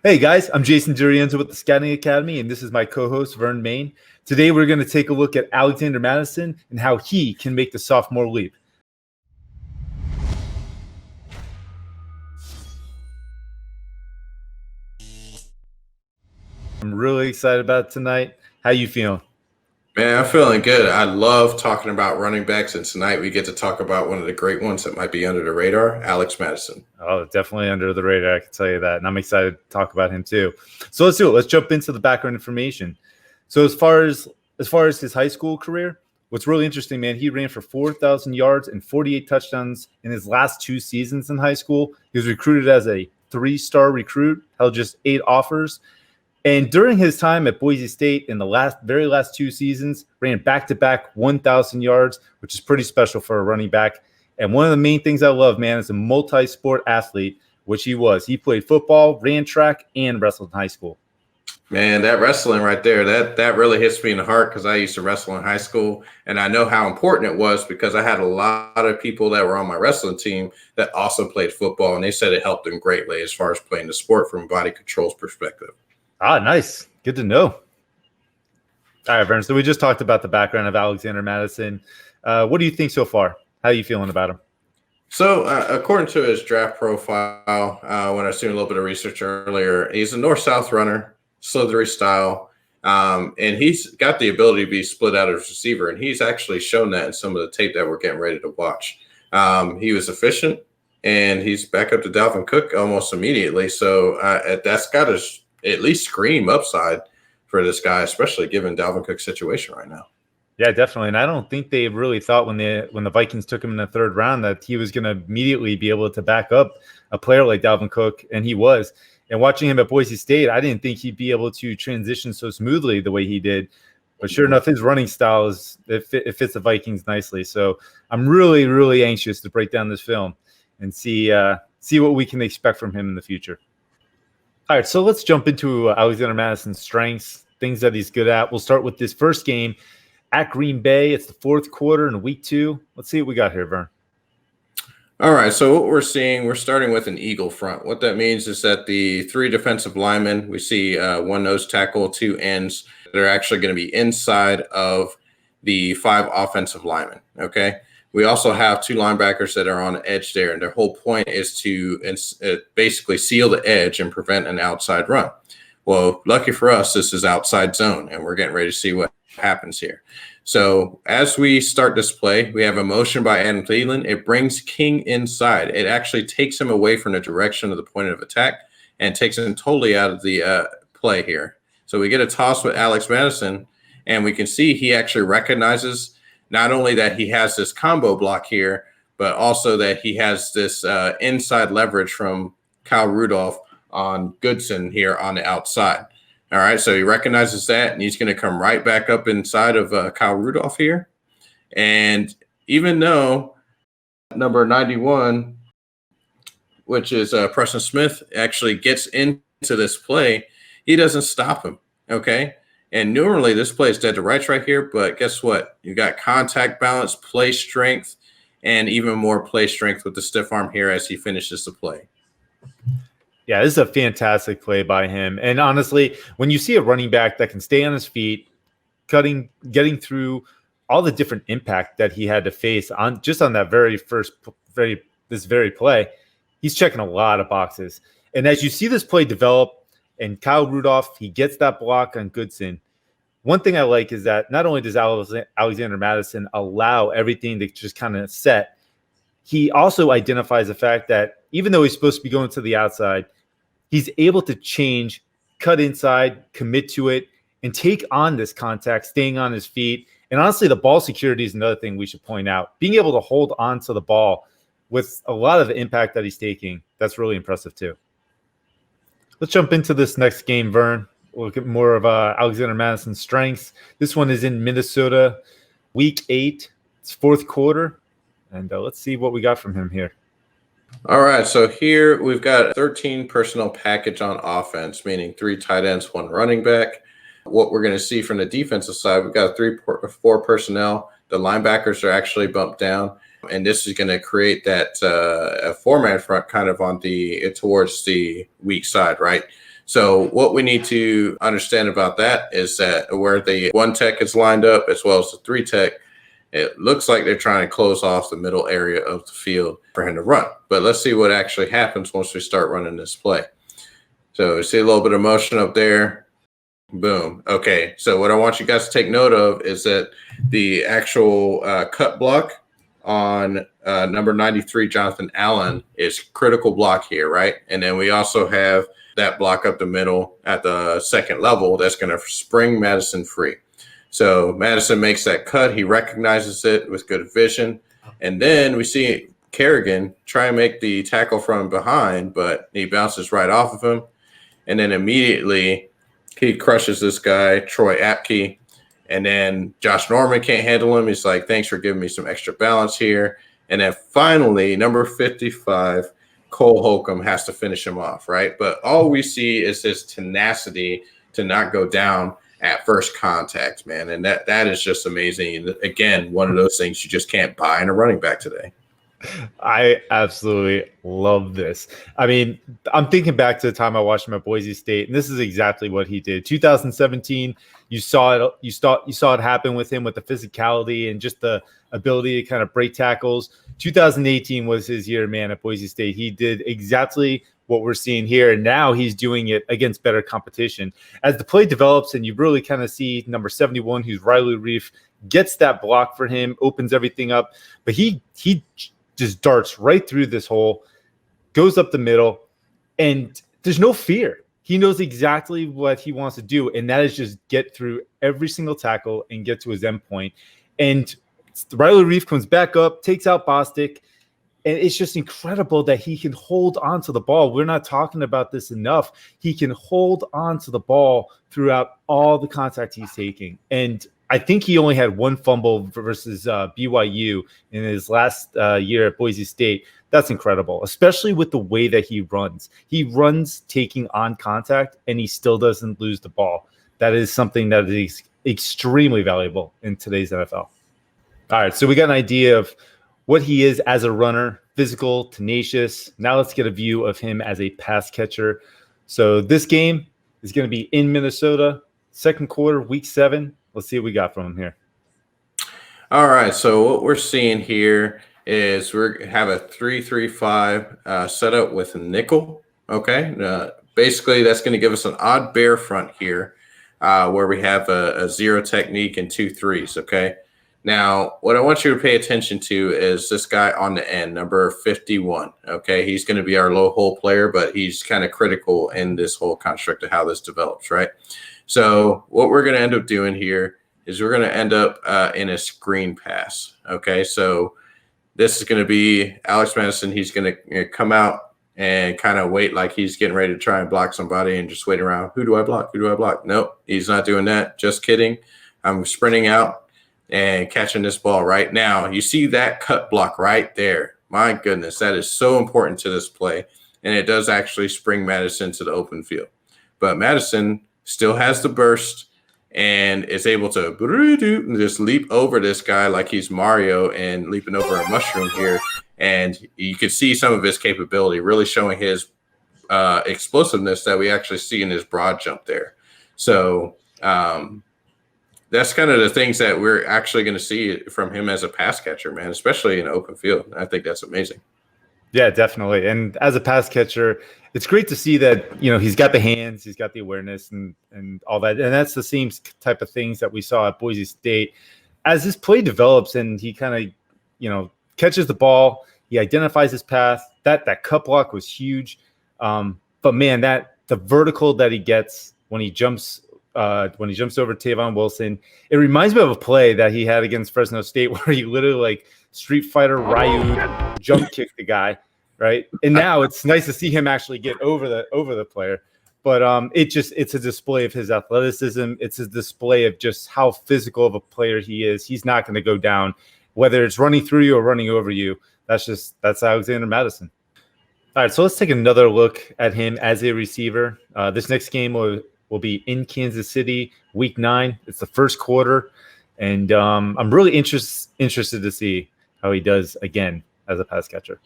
Hey guys, I'm Jason Durienza with the Scouting Academy, and this is my co-host Vern Main. Today we're going to take a look at Alexander Mattison and how he can make the sophomore leap. I'm really excited about it tonight. How you feeling? Man, I'm feeling good. I love talking about running backs, and tonight we get to talk about one of the great ones that might be under the radar, Alex Mattison. Oh, definitely under the radar, I can tell you that. And I'm excited to talk about him too. So let's do it. Let's jump into the background information. So as far as his high school career, what's really interesting, man, he ran for 4,000 yards and 48 touchdowns in his last 2 seasons in high school. He was recruited as a 3-star recruit, held just 8 offers. And during his time at Boise State in the very last 2 seasons, ran back-to-back 1,000 yards, which is pretty special for a running back. And one of the main things I love, man, is a multi-sport athlete, which he was. He played football, ran track, and wrestled in high school. Man, that wrestling right there, that really hits me in the heart because I used to wrestle in high school, and I know how important it was because I had a lot of people that were on my wrestling team that also played football, and they said it helped them greatly as far as playing the sport from a body control's perspective. Ah, nice. Good to know. All right, Vern. So we just talked about the background of Alexander Mattison. What do you think so far? How are you feeling about him? So, according to his draft profile, when I was doing a little bit of research earlier, he's a north-south runner, slithery style, and he's got the ability to be split out as receiver, and he's actually shown that in some of the tape that we're getting ready to watch. He was efficient, and he's back up to Dalvin Cook almost immediately. So that's got to at least scream upside for this guy, especially given Dalvin Cook's situation right now. Yeah, definitely. And I don't think they really thought when the Vikings took him in the 3rd round that he was going to immediately be able to back up a player like Dalvin Cook, and he was. And watching him at Boise State, I didn't think he'd be able to transition so smoothly the way he did. But sure enough, his running style it fits the Vikings nicely. So I'm really, really anxious to break down this film and see what we can expect from him in the future. All right, so let's jump into Alexander Mattison's strengths, things that he's good at. We'll start with this first game at Green Bay. It's the 4th quarter in week 2. Let's see what we got here, Vern. All right, so what we're seeing, we're starting with an eagle front. What that means is that the 3 defensive linemen, we see 1 nose tackle, 2 ends that are actually going to be inside of the 5 offensive linemen, okay? We also have 2 linebackers that are on the edge there, and their whole point is to basically seal the edge and prevent an outside run. Well, lucky for us, this is outside zone, and we're getting ready to see what happens here. So as we start this play, we have a motion by Adam Thielen. It brings King inside. It actually takes him away from the direction of the point of attack and takes him totally out of the play here. So we get a toss with Alex Mattison, and we can see he actually recognizes not only that he has this combo block here, but also that he has this inside leverage from Kyle Rudolph on Goodson here on the outside. All right, so he recognizes that, and he's going to come right back up inside of Kyle Rudolph here. And even though number 91, which is Preston Smith, actually gets into this play, he doesn't stop him, okay? And normally this play is dead to rights right here, but guess what? You got contact balance, play strength, and even more play strength with the stiff arm here as he finishes the play. Yeah, this is a fantastic play by him. And honestly, when you see a running back that can stay on his feet, getting through all the different impact that he had to face on that this very play, he's checking a lot of boxes. And as you see this play develop, and Kyle Rudolph, he gets that block on Goodson. One thing I like is that not only does Alexander Mattison allow everything to just kind of set, he also identifies the fact that even though he's supposed to be going to the outside, he's able to change, cut inside, commit to it, and take on this contact, staying on his feet. And honestly, the ball security is another thing we should point out. Being able to hold on to the ball with a lot of the impact that he's taking, that's really impressive too. Let's jump into this next game, Vern. We'll look at more of Alexander Mattison's strengths. This one is in Minnesota, week 8. It's 4th quarter. And let's see what we got from him here. All right, so here we've got a 13 personnel package on offense, meaning 3 tight ends, 1 running back. What we're going to see from the defensive side, we've got 4 personnel. The linebackers are actually bumped down. And this is going to create that a four-man front kind of on towards the weak side, right? So what we need to understand about that is that where the one tech is lined up as well as the three tech, it looks like they're trying to close off the middle area of the field for him to run. But let's see what actually happens once we start running this play. So see a little bit of motion up there. Boom. Okay. So what I want you guys to take note of is that the actual cut block on number 93, Jonathan Allen, is critical block here, right? And then we also have that block up the middle at the second level that's going to spring Mattison free. So Mattison makes that cut. He recognizes it with good vision. And then we see Kerrigan try and make the tackle from behind, but he bounces right off of him. And then immediately he crushes this guy, Troy Apke. And then Josh Norman can't handle him. He's like, thanks for giving me some extra balance here. And then finally, number 55, Cole Holcomb has to finish him off, right? But all we see is his tenacity to not go down at first contact, man. And that is just amazing. Again, one of those things you just can't buy in a running back today. I absolutely love this. I mean, I'm thinking back to the time I watched him at Boise State, and this is exactly what he did. 2017, you saw it. You saw it happen with him with the physicality and just the ability to kind of break tackles. 2018 was his year, man, at Boise State. He did exactly what we're seeing here, and now he's doing it against better competition. As the play develops, and you really kind of see number 71, who's Riley Reef, gets that block for him, opens everything up, but he just darts right through this hole, goes up the middle, and there's no fear. He knows exactly what he wants to do, and that is just get through every single tackle and get to his end point. And Riley Reef comes back up, takes out Bostic, and it's just incredible that he can hold on to the ball. We're not talking about this enough. He can hold on to the ball throughout all the contact he's taking. And I think he only had one fumble versus BYU in his last year at Boise State. That's incredible, especially with the way that he runs. He runs taking on contact, and he still doesn't lose the ball. That is something that is extremely valuable in today's NFL. All right, so we got an idea of what he is as a runner, physical, tenacious. Now let's get a view of him as a pass catcher. So this game is going to be in Minnesota, second quarter, week 7. Let's see what we got from him here. All right, so what we're seeing here is we have a 3-3-5 setup with a nickel. Okay, basically that's going to give us an odd bear front here, where we have a zero technique and 2 3s. Okay, now what I want you to pay attention to is this guy on the end, number 51. Okay, he's going to be our low hole player, but he's kind of critical in this whole construct of how this develops, right? So what we're going to end up doing here is we're going to end up in a screen pass. Okay, so this is going to be Alex Mattison. He's going to come out and kind of wait like he's getting ready to try and block somebody and just wait around. Who do I block? Who do I block? Nope, he's not doing that. Just kidding. I'm sprinting out and catching this ball right now. You see that cut block right there. My goodness, that is so important to this play. And it does actually spring Mattison to the open field. But Mattison still has the burst and is able to just leap over this guy like he's Mario and leaping over a mushroom here. And you can see some of his capability, really showing his explosiveness that we actually see in his broad jump there. So that's kind of the things that we're actually going to see from him as a pass catcher, man, especially in an open field. I think that's amazing. Yeah, definitely. And as a pass catcher, it's great to see that, you know, he's got the hands, he's got the awareness and all that. And that's the same type of things that we saw at Boise State. As this play develops and he kind of, you know, catches the ball, he identifies his path. That cut block was huge. But man, the vertical that he gets when he jumps over Tavon Wilson, it reminds me of a play that he had against Fresno State where he literally like Street Fighter Ryu jump kicked the guy, right? And now it's nice to see him actually get over the player. But it's a display of his athleticism. It's a display of just how physical of a player he is. He's not going to go down, whether it's running through you or running over you. That's Alexander Mattison. All right, so let's take another look at him as a receiver. This next game will be in Kansas City, week 9. It's the first quarter, and I'm really interested to see how he does again as a pass catcher.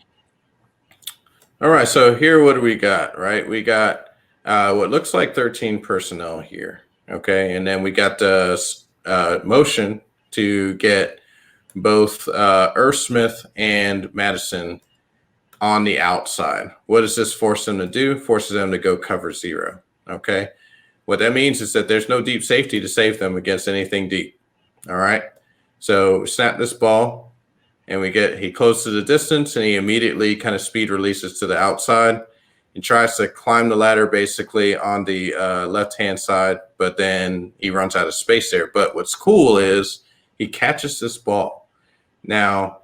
All right, so here, what do we got, right? We got what looks like 13 personnel here, okay? And then we got the motion to get both Irv Smith and Mattison on the outside. What does this force them to do? Forces them to go cover 0, okay? What that means is that there's no deep safety to save them against anything deep, all right? So snap this ball, and he closes the distance, and he immediately kind of speed releases to the outside and tries to climb the ladder basically on the left-hand side, but then he runs out of space there. But what's cool is he catches this ball. Now,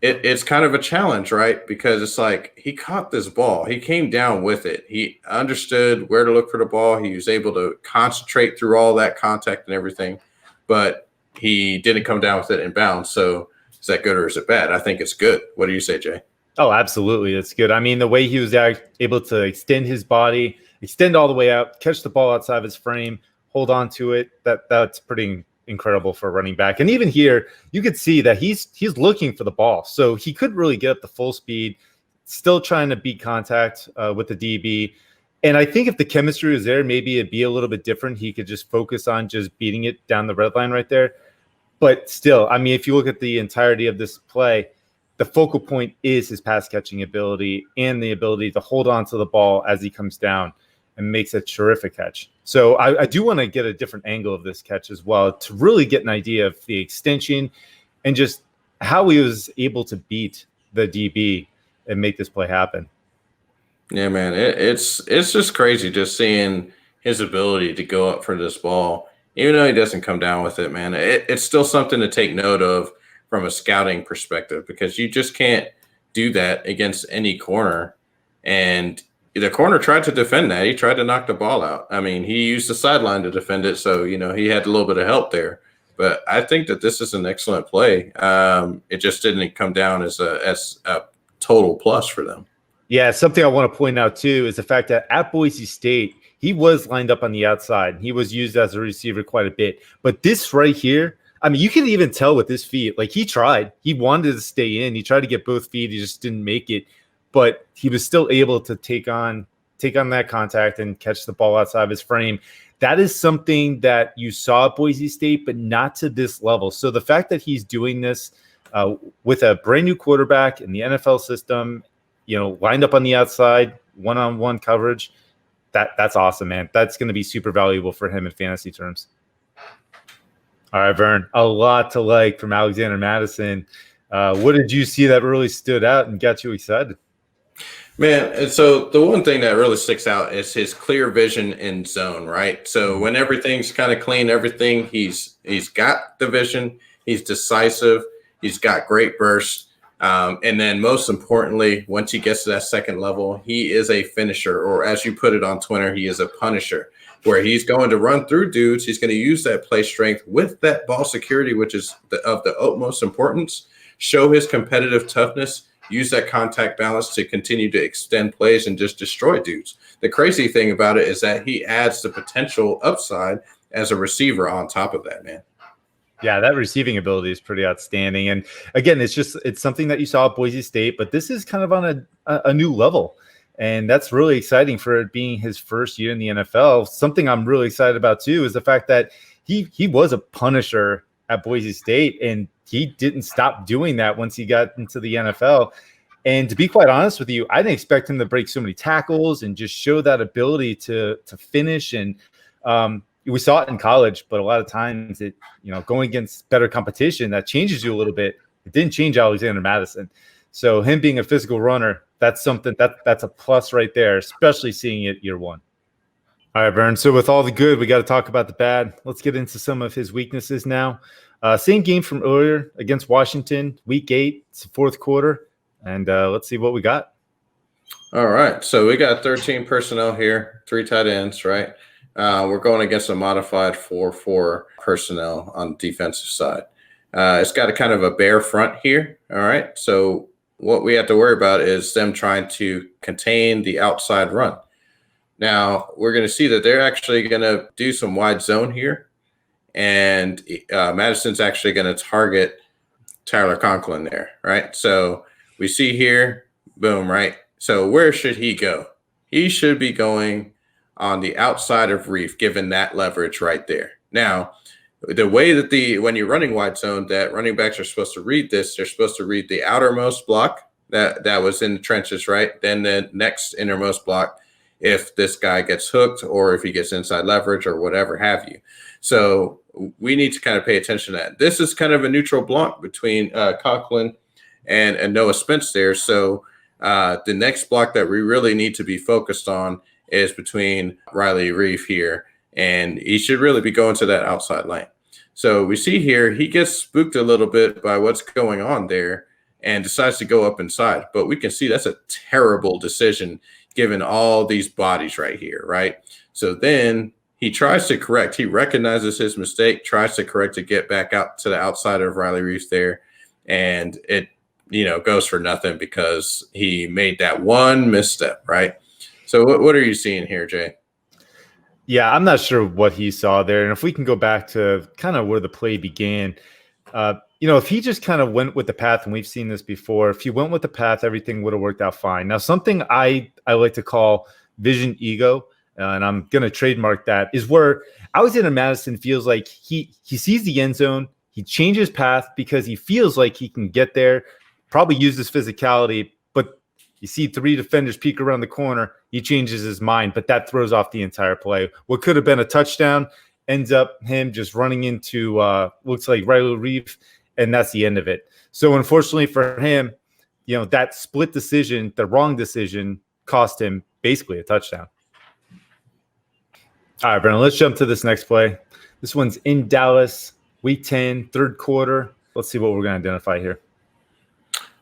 it's kind of a challenge, right? Because it's like he caught this ball. He came down with it. He understood where to look for the ball. He was able to concentrate through all that contact and everything, but he didn't come down with it in bounds. So is that good or is it bad? I think it's good. What do you say, Jay? Oh, absolutely. It's good. I mean, the way he was able to extend his body, extend all the way out, catch the ball outside of his frame, hold on to it, that's pretty incredible for a running back. And even here, you could see that he's looking for the ball. So he couldn't really get up to full speed, still trying to beat contact with the DB. And I think if the chemistry was there, maybe it'd be a little bit different. He could just focus on just beating it down the red line right there. But still, I mean, if you look at the entirety of this play, the focal point is his pass catching ability and the ability to hold on to the ball as he comes down and makes a terrific catch. So I do want to get a different angle of this catch as well to really get an idea of the extension and just how he was able to beat the DB and make this play happen. Yeah, man, it's just crazy just seeing his ability to go up for this ball. Even though he doesn't come down with it, man, it's still something to take note of from a scouting perspective, because you just can't do that against any corner. And the corner tried to defend that. He tried to knock the ball out. I mean, he used the sideline to defend it, so, he had a little bit of help there. But I think that this is an excellent play. It just didn't come down as a total plus for them. Yeah, something I want to point out, too, is the fact that at Boise State, he was lined up on the outside. He was used as a receiver quite a bit. But this right here, I mean, you can even tell with his feet. Like, he tried. He wanted to stay in. He tried to get both feet. He just didn't make it. But he was still able to take on that contact and catch the ball outside of his frame. That is something that you saw at Boise State, but not to this level. So the fact that he's doing this with a brand new quarterback in the NFL system, lined up on the outside, one-on-one coverage, that's awesome, man. That's going to be super valuable for him in fantasy terms. All right, Vern, a lot to like from Alexander Mattison. What did you see that really stood out and got you excited? Man, and so the one thing that really sticks out is his clear vision in zone, right? So when everything's kind of clean, he's got the vision, he's decisive, he's got great burst. And then most importantly, once he gets to that second level, he is a finisher, or as you put it on Twitter, he is a punisher, where he's going to run through dudes. He's going to use that play strength with that ball security, which is of the utmost importance, show his competitive toughness, use that contact balance to continue to extend plays and just destroy dudes. The crazy thing about it is that he adds the potential upside as a receiver on top of that, man. Yeah, that receiving ability is pretty outstanding. And again, it's something that you saw at Boise State, but this is kind of on a new level. And that's really exciting for it being his first year in the NFL. Something I'm really excited about, too, is the fact that he was a punisher at Boise State, and he didn't stop doing that once he got into the NFL. And to be quite honest with you, I didn't expect him to break so many tackles and just show that ability to finish. And we saw it in college, but a lot of times going against better competition, that changes you a little bit. It didn't change Alexander Mattison. So him being a physical runner, that's something that's a plus right there, especially seeing it year one. All right, Vern. So with all the good, we got to talk about the bad. Let's get into some of his weaknesses now. Same game from earlier against Washington, week 8, it's the fourth quarter. And let's see what we got. All right. So we got 13 personnel here, 3 tight ends, right? We're going against a modified 4-4 personnel on the defensive side. It's got a kind of a bare front here. All right. So what we have to worry about is them trying to contain the outside run. Now, we're going to see that they're actually going to do some wide zone here. And Mattison's actually going to target Tyler Conklin there, right? So we see here, boom, right? So where should he go? He should be going on the outside of Reef, given that leverage right there. Now, the way that when you're running wide zone, that running backs are supposed to read this, they're supposed to read the outermost block that was in the trenches, right? Then the next innermost block, if this guy gets hooked or if he gets inside leverage or whatever have you. So we need to kind of pay attention to that. This is kind of a neutral block between Conklin and Noah Spence there. So the next block that we really need to be focused on is between Riley Reef here, and he should really be going to that outside lane. So we see here, he gets spooked a little bit by what's going on there and decides to go up inside. But we can see that's a terrible decision given all these bodies right here, right? So then he tries to correct. He recognizes his mistake, tries to correct to get back out to the outside of Riley Reef there. And it, goes for nothing because he made that one misstep, right? So what are you seeing here, Jay? Yeah, I'm not sure what he saw there. And if we can go back to kind of where the play began, if he just kind of went with the path, and we've seen this before, if he went with the path, everything would have worked out fine. Now, something I like to call vision ego, and I'm going to trademark that, is where Alexander Mattison feels like he sees the end zone, he changes path because he feels like he can get there, probably use his physicality, but you see three defenders peek around the corner, he changes his mind, but that throws off the entire play. What could have been a touchdown ends up him just running into looks like Riley Reef, and that's the end of it. So unfortunately for him, that split decision, the wrong decision, cost him basically a touchdown. All right, Brennan, let's jump to this next play. This one's in Dallas, week 10, third quarter. Let's see what we're going to identify here.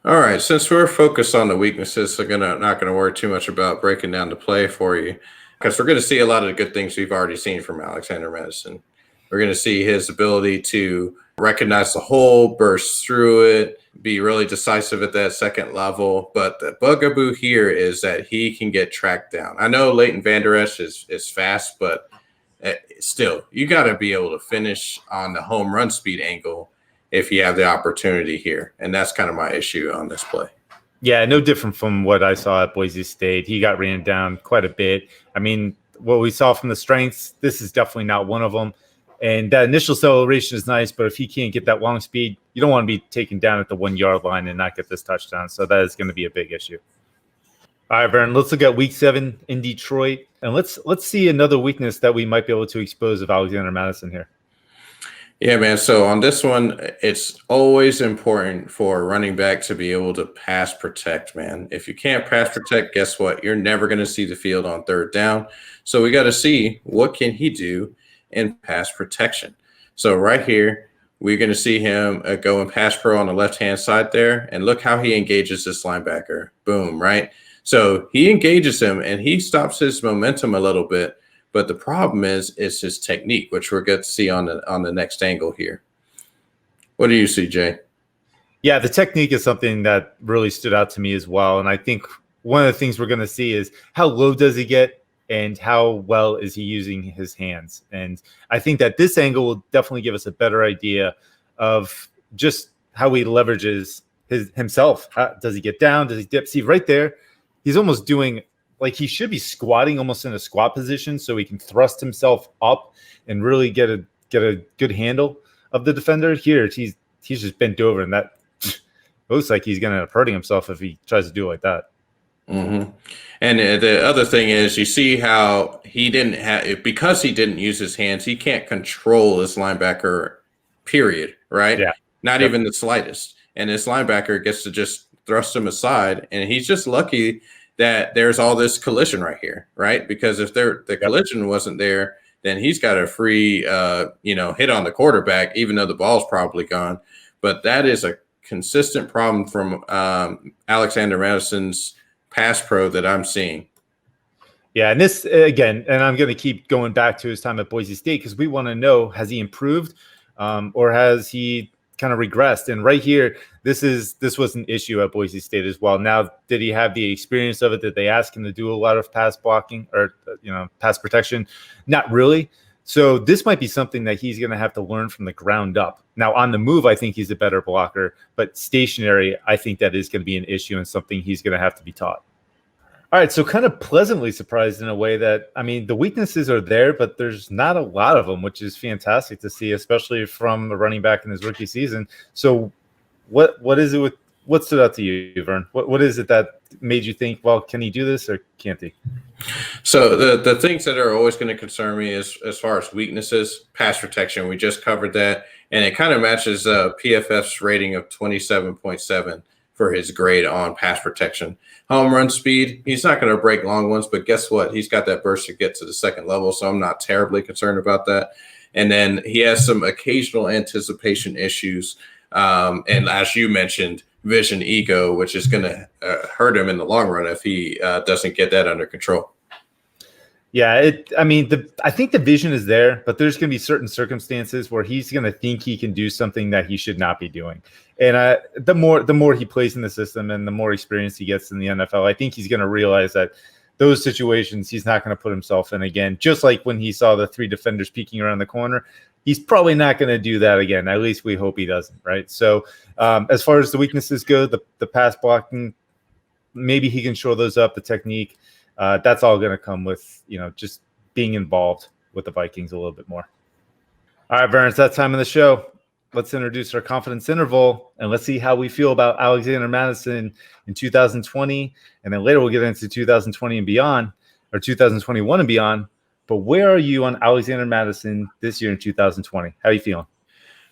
All right, since we're focused on the weaknesses, I'm not going to worry too much about breaking down the play for you, because we're going to see a lot of the good things we've already seen from Alexander Mattison. We're going to see his ability to recognize the hole, burst through it, be really decisive at that second level. But the bugaboo here is that he can get tracked down. I know Leighton Vander Esch is fast, but still, you got to be able to finish on the home run speed angle if you have the opportunity here. And that's kind of my issue on this play. Yeah, no different from what I saw at Boise State. He got ran down quite a bit. I mean, what we saw from the strengths, this is definitely not one of them. And that initial acceleration is nice, but if he can't get that long speed, you don't want to be taken down at the 1 yard line and not get this touchdown. So that is going to be a big issue. All right, Vern, let's look at week 7 in Detroit. And let's see another weakness that we might be able to expose of Alexander Mattison here. Yeah, man. So on this one, it's always important for a running back to be able to pass protect, man. If you can't pass protect, guess what? You're never going to see the field on third down. So we got to see what can he do in pass protection. So right here, we're going to see him go in pass pro on the left-hand side there. And look how he engages this linebacker. Boom, right? So he engages him and he stops his momentum a little bit. But the problem is his technique, which we're going to see on the next angle here. What do you see, Jay? Yeah, the technique is something that really stood out to me as well. And I think one of the things we're going to see is how low does he get and how well is he using his hands. And I think that this angle will definitely give us a better idea of just how he leverages himself. Does he get down? Does he dip? See, right there, he's almost doing – like he should be squatting almost in a squat position so he can thrust himself up and really get a good handle of the defender. Here, he's just bent over, and that looks like he's going to end up hurting himself if he tries to do it like that. Mm-hmm. And the other thing is, you see how he didn't have, because he didn't use his hands, he can't control this linebacker, period, right? Yeah. Not even the slightest. And this linebacker gets to just thrust him aside, and he's just lucky that there's all this collision right here, right? Because if the collision wasn't there, then he's got a free, hit on the quarterback, even though the ball's probably gone. But that is a consistent problem from Alexander Mattison's pass pro that I'm seeing. Yeah, and this, again, and I'm going to keep going back to his time at Boise State because we want to know, has he improved or has he kind of regressed? And right here, this was an issue at Boise State as well. Now, did he have the experience of it? Did they ask him to do a lot of pass blocking or pass protection? Not really. So this might be something that he's going to have to learn from the ground up. Now, on the move, I think he's a better blocker, but stationary, I think that is going to be an issue and something he's going to have to be taught. All right, so kind of pleasantly surprised in a way that, I mean, the weaknesses are there, but there's not a lot of them, which is fantastic to see, especially from a running back in his rookie season. So what is it what stood out to you, Vern? What is it that made you think, well, can he do this or can't he? So the things that are always going to concern me is, as far as weaknesses, pass protection. We just covered that, and it kind of matches PFF's rating of 27.7 for his grade on pass protection. Home run speed, he's not going to break long ones, but guess what? He's got that burst to get to the second level, so I'm not terribly concerned about that. And then he has some occasional anticipation issues, and as you mentioned, vision ego, which is going to hurt him in the long run if he doesn't get that under control. Yeah, I think the vision is there, but there's going to be certain circumstances where he's going to think he can do something that he should not be doing. And the more he plays in the system and the more experience he gets in the NFL, I think he's going to realize that those situations he's not going to put himself in again. Just like when he saw the 3 defenders peeking around the corner, he's probably not going to do that again. At least we hope he doesn't, right? So as far as the weaknesses go, the pass blocking, maybe he can shore those up, the technique. That's all going to come with, just being involved with the Vikings a little bit more. All right, Vern, it's that time of the show. Let's introduce our confidence interval, and let's see how we feel about Alexander Mattison in 2020. And then later we'll get into 2020 and beyond, or 2021 and beyond. But where are you on Alexander Mattison this year in 2020? How are you feeling?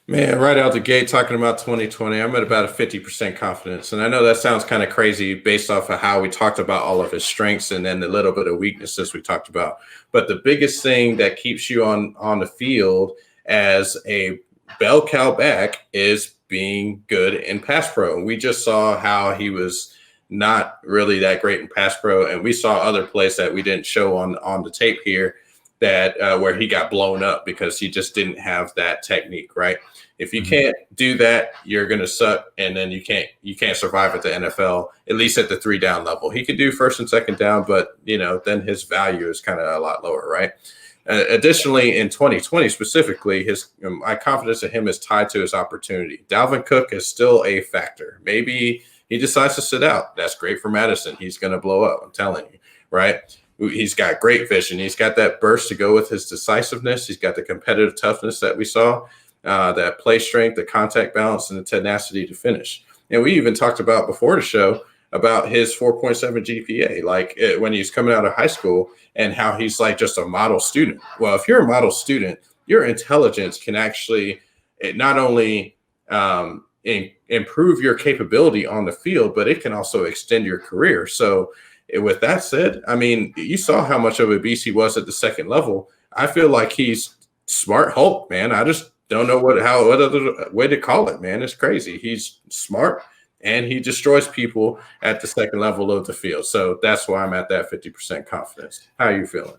Man, right out the gate, talking about 2020, I'm at about a 50% confidence. And I know that sounds kind of crazy based off of how we talked about all of his strengths and then the little bit of weaknesses we talked about. But the biggest thing that keeps you on the field as a bell cow back is being good in pass pro. And we just saw how he was not really that great in pass pro. And we saw other plays that we didn't show on the tape here that where he got blown up because he just didn't have that technique, right? If you can't do that, you're going to suck, and then you can't survive at the NFL, at least at the 3-down level. He could do first and second down, but then his value is kind of a lot lower, right? Additionally, in 2020 specifically, my confidence in him is tied to his opportunity. Dalvin Cook is still a factor. Maybe he decides to sit out. That's great for Mattison. He's going to blow up, I'm telling you, right? He's got great vision. He's got that burst to go with his decisiveness. He's got the competitive toughness that we saw. That play strength, the contact balance, and the tenacity to finish. And we even talked about before the show about his 4.7 GPA, like when he's coming out of high school and how he's like just a model student. Well, if you're a model student, your intelligence can actually not only improve your capability on the field, but it can also extend your career. So with that said, I mean, you saw how much of a beast he was at the second level. I feel like he's smart Hulk, man. I just don't know what other way to call it, man. It's crazy. He's smart and he destroys people at the second level of the field. So that's why I'm at that 50% confidence. How are you feeling?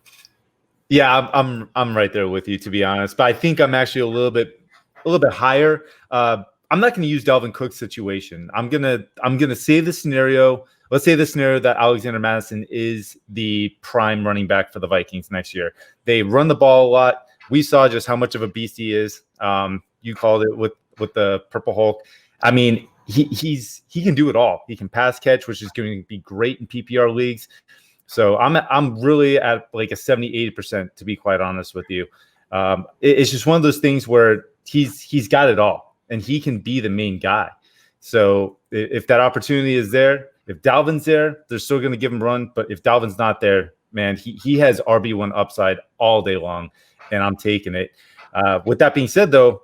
Yeah, I'm right there with you, to be honest. But I think I'm actually a little bit higher. I'm not going to use Dalvin Cook's situation. I'm gonna say the scenario. Let's say the scenario that Alexander Mattison is the prime running back for the Vikings next year. They run the ball a lot. We saw just how much of a beast he is. You called it with the Purple Hulk. I mean, he can do it all. He can pass catch, which is going to be great in PPR leagues. So I'm really at like a 70-80%, to be quite honest with you. It's just one of those things where he's got it all, and he can be the main guy. So if that opportunity is there, if Dalvin's there, they're still going to give him run. But if Dalvin's not there, man, he has RB1 upside all day long, and I'm taking it. With that being said, though,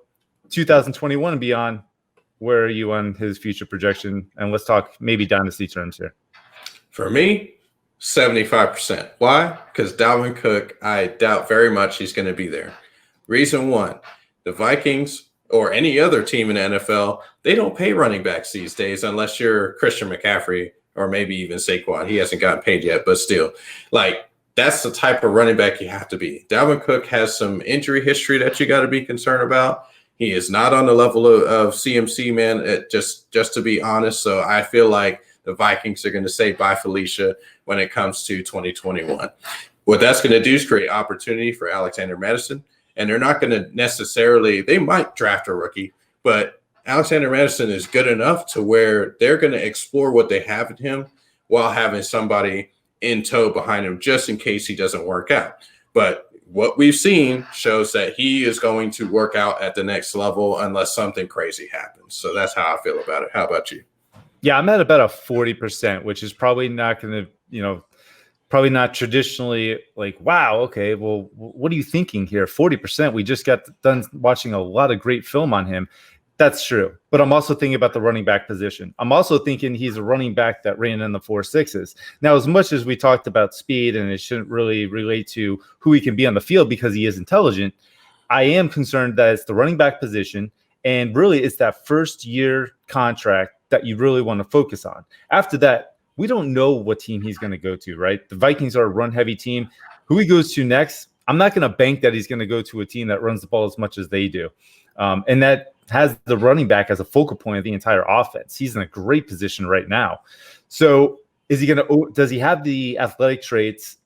2021 and beyond, where are you on his future projection? And let's talk maybe dynasty terms here. For me, 75%. Why? Because Dalvin Cook, I doubt very much he's going to be there. Reason one, the Vikings or any other team in the NFL, they don't pay running backs these days unless you're Christian McCaffrey or maybe even Saquon. He hasn't gotten paid yet, but still, like, that's the type of running back you have to be. Dalvin Cook has some injury history that you got to be concerned about. He is not on the level of CMC, man, just to be honest. So I feel like the Vikings are going to say bye, Felicia, when it comes to 2021. What that's going to do is create opportunity for Alexander Mattison. and they're not going to necessarily, they might draft a rookie, but Alexander Mattison is good enough to where they're going to explore what they have in him while having somebody in tow behind him just in case he doesn't work out. But what we've seen shows that he is going to work out at the next level unless something crazy happens. So that's how I feel about it. How about you? Yeah, I'm at about a 40%, which is probably not going to, probably not traditionally like, wow, okay, well, what are you thinking here? 40%. We just got done watching a lot of great film on him. That's true. But I'm also thinking about the running back position. I'm also thinking he's a running back that ran in the 4.6s. Now, as much as we talked about speed and it shouldn't really relate to who he can be on the field because he is intelligent, I am concerned that it's the running back position. And really, it's that first year contract that you really want to focus on. After that, we don't know what team he's going to go to, right? The Vikings are a run-heavy team. Who he goes to next, I'm not going to bank that he's going to go to a team that runs the ball as much as they do. And that has the running back as a focal point of the entire offense. He's in a great position right now. So does he have the athletic traits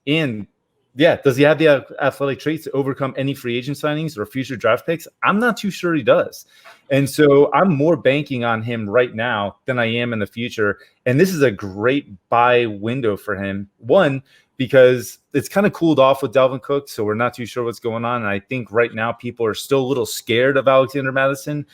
does he have the athletic traits to overcome any free agent signings or future draft picks? I'm not too sure he does. And so I'm more banking on him right now than I am in the future. And this is a great buy window for him. One, because it's kind of cooled off with Dalvin Cook, so we're not too sure what's going on. And I think right now people are still a little scared of Alexander Mattison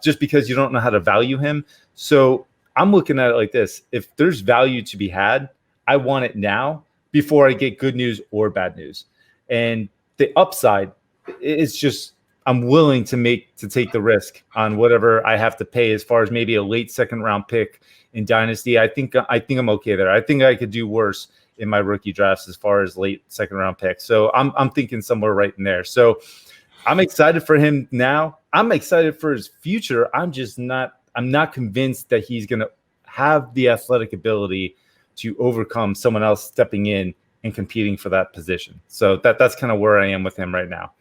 just because you don't know how to value him. So I'm looking at it like this. If there's value to be had, I want it now before I get good news or bad news. And the upside is just I'm willing to take the risk on whatever I have to pay as far as maybe a late second round pick in Dynasty. I think I'm okay there. I think I could do worse in my rookie drafts as far as late second round picks. So I'm thinking somewhere right in there. So I'm excited for him now. I'm excited for his future. I'm not convinced that he's going to have the athletic ability to overcome someone else stepping in and competing for that position. So that's kind of where I am with him right now.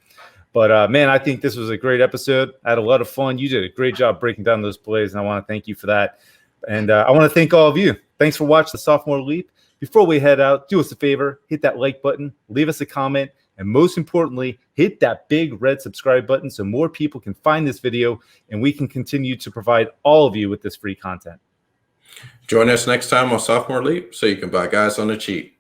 But man, I think this was a great episode. I had a lot of fun. You did a great job breaking down those plays, and I want to thank you for that. And I want to thank all of you. Thanks for watching the Sophomore Leap. Before we head out, do us a favor, hit that like button, leave us a comment, and most importantly, hit that big red subscribe button so more people can find this video and we can continue to provide all of you with this free content. Join us next time on Sophomore Leap so you can buy guys on the cheap.